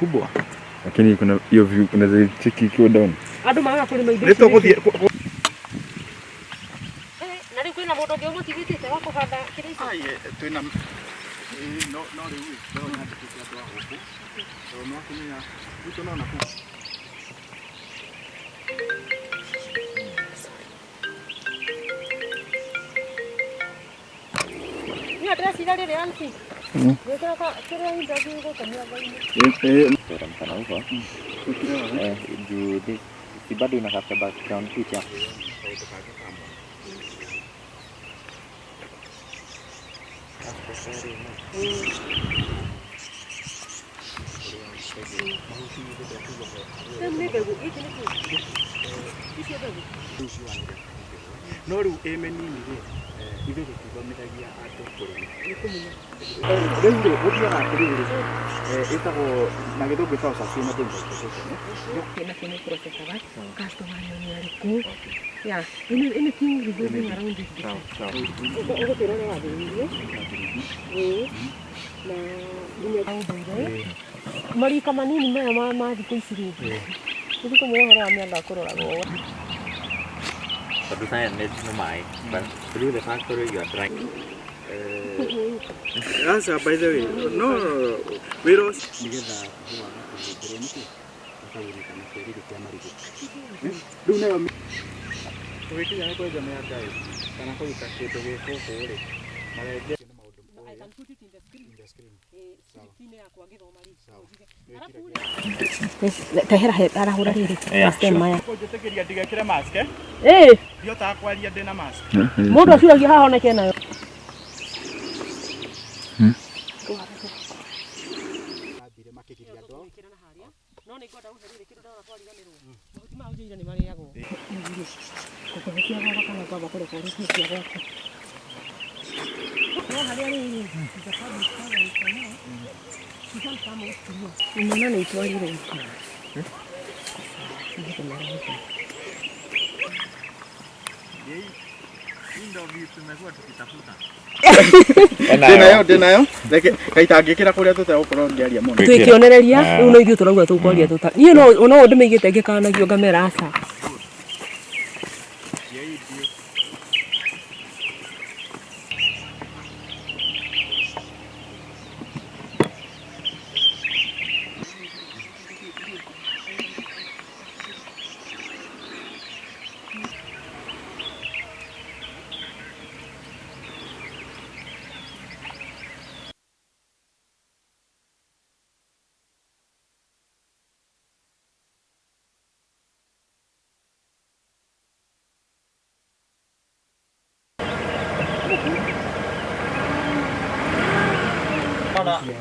kubwa. Lakini kuna hiyo view unaweza cheki ikiwa down. Ado maana kule maibe. Leto kothi. Na rĩu kwĩna mũndũ ũngĩ ũmotivĩtĩte wa kũhanda kĩrĩa ici? Twĩna no rĩu no nyandĩkĩte andũ a gũkũ. Tondũ no kũmenya gũtũ no nakũ. Ni ndĩreciria rĩrĩ anti. Gwĩkĩra kĩrĩa interview gũkomia thaini. Kana huko. Juu si bado inatafuta background picture. No rĩu menini rĩ ithe gũthomithagia andũ kũrĩma. Rĩu rĩ gũthiaga atĩrĩrĩ ĩtagwo na gĩthũngũ ĩtagwo sustainable vegetation. Kena kwenye processor customer ni aliku. Yeah, anything revolving around this. Uko tena wapi hiyo? Na dunia au bende. Mari kama nini mama dikuisiri. Ndiko mwohoro amenda kurora go. But cyanide no mai. But through the factory you are drying. Yes, by the way, no, we don't. Nigetha huwa kuhũthĩra nĩkĩ akawĩrĩka na kĩrĩrĩ kĩa marigũ. Rĩu nayo tũgĩkinya nĩ kwenja mĩanga kana kũruta kĩndũ gĩkũ kũrĩ marenge na maũndũ. I can put it in the screen. Screen yakwa ngĩthoma rĩ. Tehera arahũra rĩrĩ. System maya. Kũnjĩtĩkĩria ndigekĩre mask. Ndihotaga kwaria ndĩna mask. Mũndũ aciũragia haha oneke nayo. No nĩ ngwenda ũherere kĩndũ ndona twariganĩrwo. Mahuti ma ũnjĩire nĩ marĩagwo. Kũkũhĩtia gwaka kana kwamba kũreka ũrĩkie cia gwaka. No harĩa rĩ Unaona ni itwarirwo. Ndio vitu tumekuwa tukitafuta. Denayo. Kaitangĩkĩra kũrĩa tũtegũkorwo ngĩaria mũno. Twĩkĩonereria, rĩu no ithuĩ tũrauga tũkwaria tũta. Niĩ no ndĩmĩigĩte ngĩkanagio ngamera aca.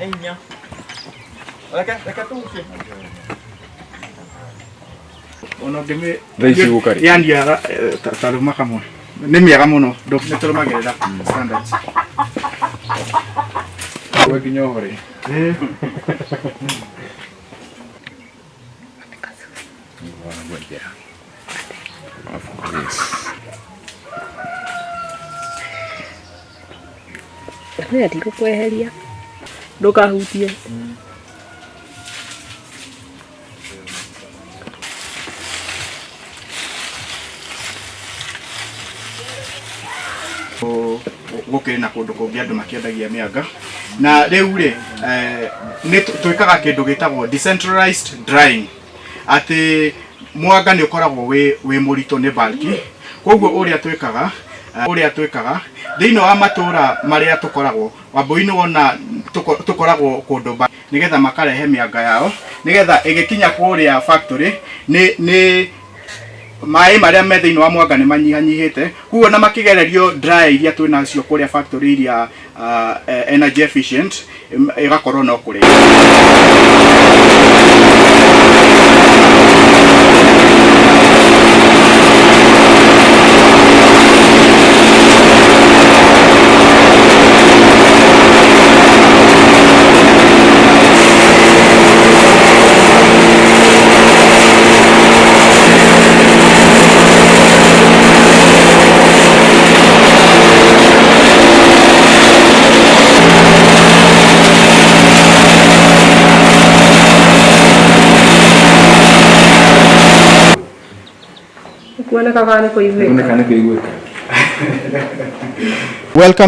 Enya. Reka tuuke. Ono ngĩmĩ Thaici gũkarĩ. Yandia taruma kamwe. Nĩ mĩega mũno. Nĩ tũrũmagĩrĩra standards. Wewe nginya ũhore. Nĩ atigũkweheria. Ndukahutie. Gũkĩrĩ na kũndũ kũngĩ andũ makĩendagia mĩanga na rĩu rĩ nĩ twĩkaga kĩndũ gĩtagwo decentralized drying atĩ mwanga nĩ ũkoragwo wĩ mũritũ nĩ bulky koguo ũrĩa twĩkaga thĩinĩ wa matũũra marĩa tũkoragwo wambũi-inĩ wona tũkoragwo kũndũ nĩgetha makarehe mĩanga yao nĩgetha ĩgĩkinya kũrĩa factory nĩ maĩ marĩa me thĩinĩ wa mwanga nĩ manyihanyihĩte koguo na makĩgererio dry iria twĩnacio kũrĩa factory iria energy efficient ĩgakorwo no kũrĩa Welcome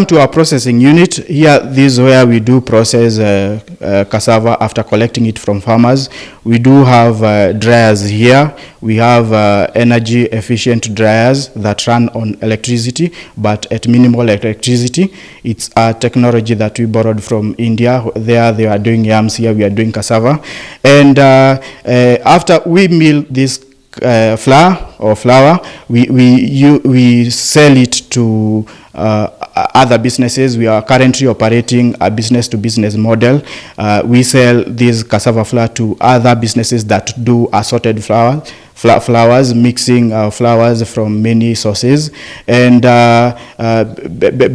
to our processing unit. Here, this is where we do process cassava after collecting it from farmers. We do have dryers here. We have energy efficient dryers that run on electricity, but at minimal electricity. It's a technology that we borrowed from India. There they are doing yams, here we are doing cassava. And after we mill this flour, we sell it to other businesses. We are currently operating a business-to-business model. We sell this cassava flour to other businesses that do assorted flours, mixing flours from many sources. And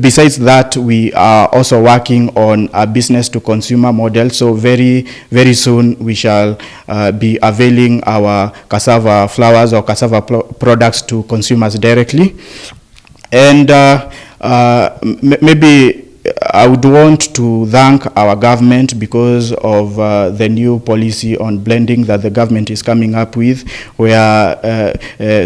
besides that, we are also working on a business-to-consumer model. So very, very soon we shall be availing our cassava flours or cassava products to consumers directly. And maybe I would want to thank our government because of the new policy on blending that the government is coming up with, where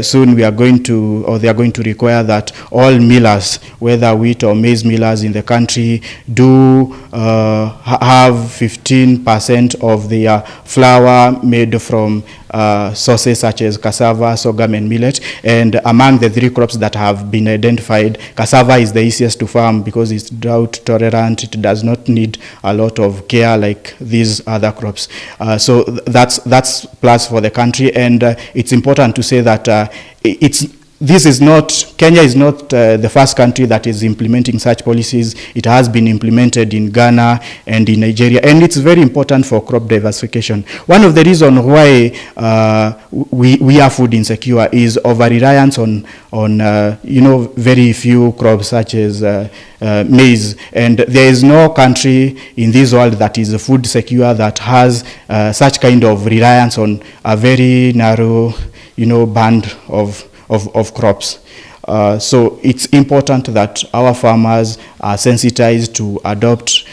soon we are going to, or they are going to require that all millers, whether wheat or maize millers in the country, do have 15% of their flour made from sources such as cassava, sorghum, and millet. And among the three crops that have been identified, cassava is the easiest to farm because it's drought tolerant. It does not need a lot of care like these other crops. So that's plus for the country. And it's important to say that Kenya is not the first country that is implementing such policies. It has been implemented in Ghana and in Nigeria, and it's very important for crop diversification. One of the reasons why we are food insecure is over-reliance on very few crops such as maize, and there is no country in this world that is food secure that has such kind of reliance on a very narrow band of crops. So it's important that our farmers are sensitized to adopt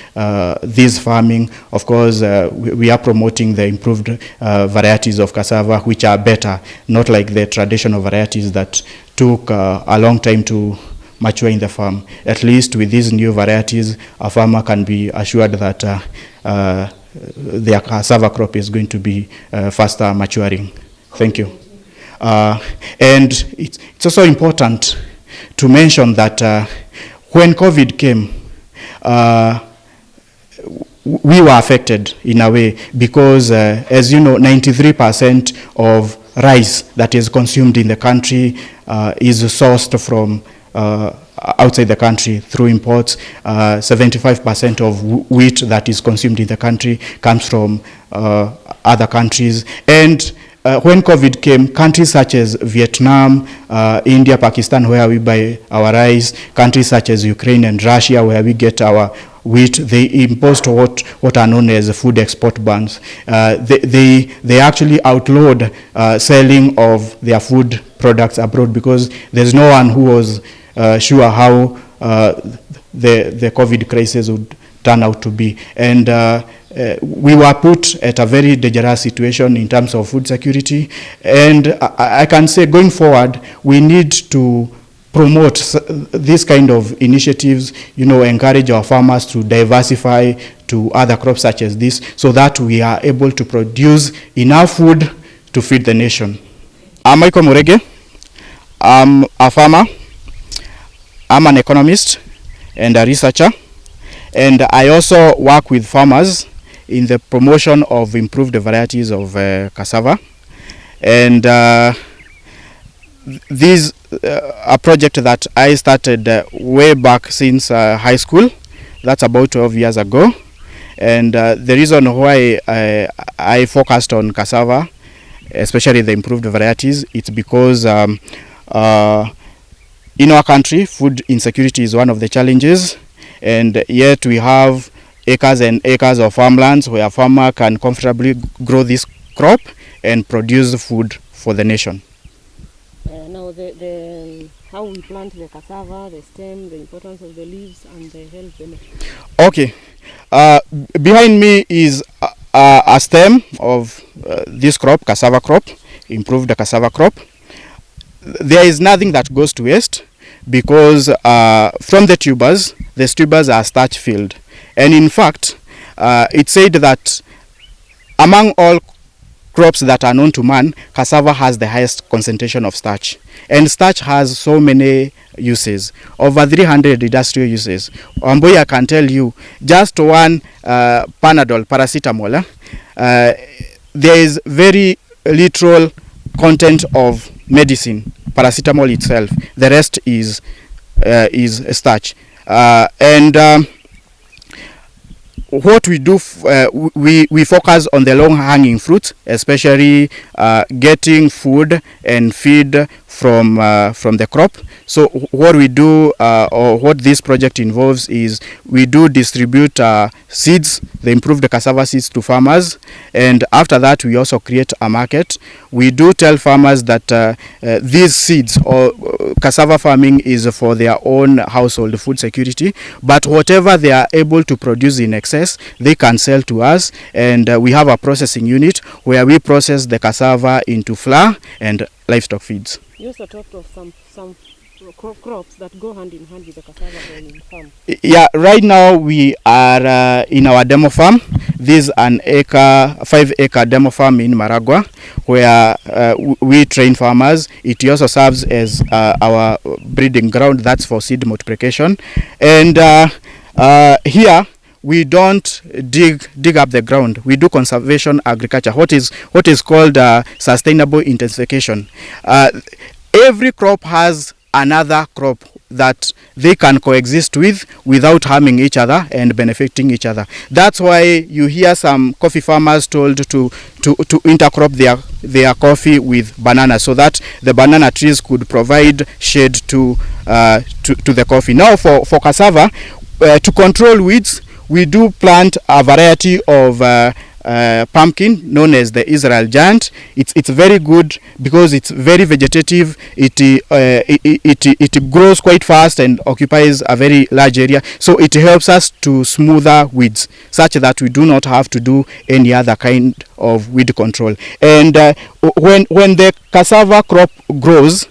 this farming. Of course, we are promoting the improved varieties of cassava, which are better, not like the traditional varieties that took a long time to mature in the farm. At least with these new varieties, a farmer can be assured that their cassava crop is going to be faster maturing. Thank you. And it's also important to mention that when COVID came, we were affected in a way because, as you know, 93% of rice that is consumed in the country is sourced from outside the country through imports. 75% of wheat that is consumed in the country comes from other countries. And when COVID came, countries such as Vietnam, India, Pakistan, where we buy our rice, countries such as Ukraine and Russia, where we get our wheat, they imposed what are known as food export bans. They actually outlawed selling of their food products abroad because there's no one who was sure how the COVID crisis would turn out to be. And we were put at a very dangerous situation in terms of food security. And I can say going forward, we need to promote this kind of initiatives, encourage our farmers to diversify to other crops such as this so that we are able to produce enough food to feed the nation. I'm Murigi. I'm a farmer. I'm an economist and a researcher. And I also work with farmers in the promotion of improved varieties of cassava. And this a project that I started way back since high school. That's about 12 years ago. And the reason why I focused on cassava, especially the improved varieties, it's because in our country, food insecurity is one of the challenges. And yet we have acres and acres of farmlands where a farmer can comfortably grow this crop and produce food for the nation. Now, how we plant the cassava, the stem, the importance of the leaves, and the health benefits. Okay. Behind me is a stem of this crop, cassava crop, improved cassava crop. there is nothing that goes to waste, because from the tubers, these tubers are starch filled. And in fact, it's said that among all crops that are known to man, cassava has the highest concentration of starch. And starch has so many uses, over 300 industrial uses. Amboy, I can tell you, just one Panadol, paracetamol, there is very little content of medicine, paracetamol itself. The rest is starch. What we do, we focus on the long-hanging fruit, especially getting food and feed from the crop. So what we do, or what this project involves, is we do distribute seeds, the improved cassava seeds, to farmers, and after that we also create a market. We do tell farmers that these seeds, or cassava farming, is for their own household food security, but whatever they are able to produce in excess, they can sell to us, and we have a processing unit where we process the cassava into flour and livestock feeds. You also talked of some crops that go hand in hand with the cassava growing in farm. Yeah, right now we are in our demo farm. This is an 5-acre demo farm in Maragua, where we train farmers. It also serves as our breeding ground. That's for seed multiplication. And here we don't dig up the ground. We do conservation agriculture, what is called sustainable intensification. Every crop has another crop that they can coexist with without harming each other and benefiting each other. That's why you hear some coffee farmers told to intercrop their coffee with banana, so that the banana trees could provide shade to the coffee. Now for cassava, to control weeds, we do plant a variety of pumpkin known as the Israel giant. It's very good because it's very vegetative. It grows quite fast and occupies a very large area, so it helps us to smoother weeds, such that we do not have to do any other kind of weed control. And when the cassava crop grows,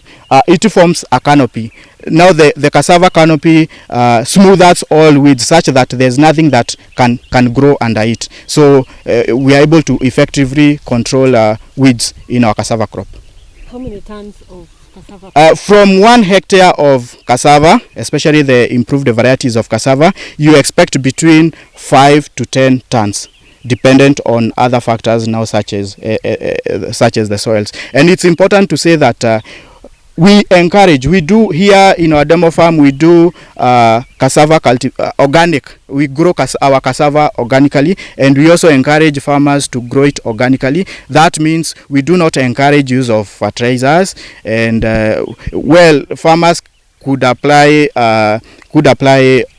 it forms a canopy. Now the cassava canopy smooths all weeds, such that there's nothing that can grow under it. So we are able to effectively control weeds in our cassava crop. How many tons of cassava? From 1 hectare of cassava, especially the improved varieties of cassava, you expect between 5 to 10 tons. Dependent on other factors now, such as the soils. And it's important to say that we do here in our demo farm, we do cassava organic. We grow our cassava organically, and we also encourage farmers to grow it organically. That means we do not encourage use of fertilizers, and farmers could apply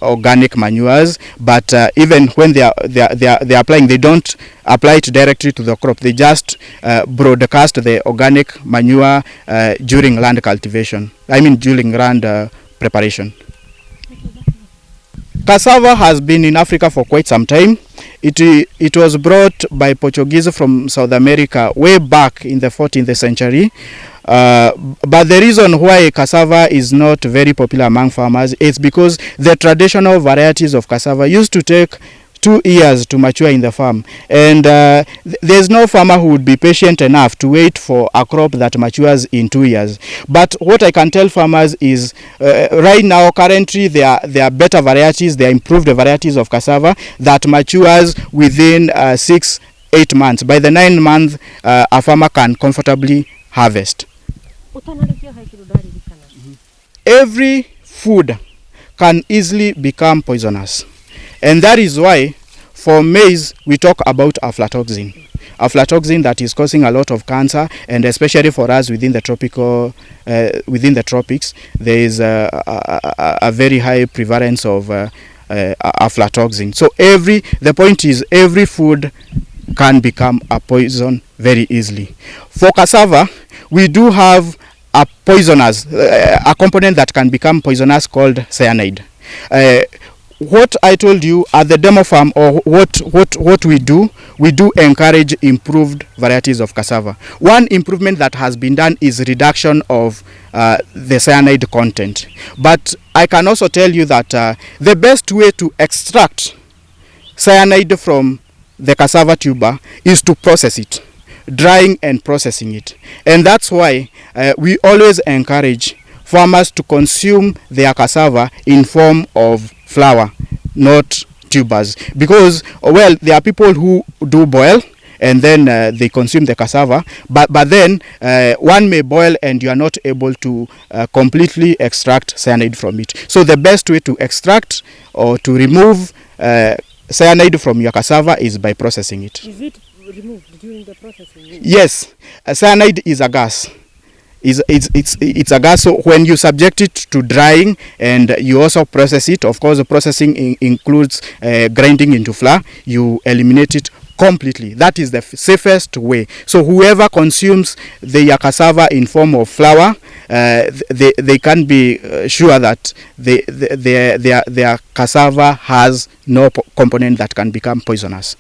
organic manures, but even when they are applying, they don't apply it directly to the crop. They just broadcast the organic manure during land cultivation. During land preparation. Cassava has been in Africa for quite some time. It was brought by Portuguese from South America way back in the 14th century. But the reason why cassava is not very popular among farmers is because the traditional varieties of cassava used to take 2 years to mature in the farm, and there's no farmer who would be patient enough to wait for a crop that matures in 2 years. But what I can tell farmers is right now, currently, there are better varieties, there are improved varieties of cassava that matures within 6-8 months. By the 9th month, a farmer can comfortably harvest. Every food can easily become poisonous, and that is why for maize we talk about aflatoxin. Aflatoxin that is causing a lot of cancer, and especially for us within the tropics, there is a very high prevalence of aflatoxin. So the point is, every food can become a poison very easily. For cassava, we do have a poisonous, a component that can become poisonous called cyanide. what I told you at the demo farm, or what we do encourage improved varieties of cassava. One improvement that has been done is reduction of the cyanide content. But I can also tell you that the best way to extract cyanide from the cassava tuber is to process it, drying and processing it. And that's why we always encourage farmers to consume their cassava in form of flour, not tubers, because, well, there are people who do boil and then they consume the cassava, but then one may boil and you are not able to completely extract cyanide from it. So the best way to extract or to remove cyanide from your cassava is by processing it. Is it removed during the processing? Yes, cyanide is a gas. It's a gas. So when you subject it to drying and you also process it, of course the processing includes grinding into flour, you eliminate it completely. That is the safest way. So whoever consumes their cassava in form of flour, they can be sure that their cassava has no component that can become poisonous.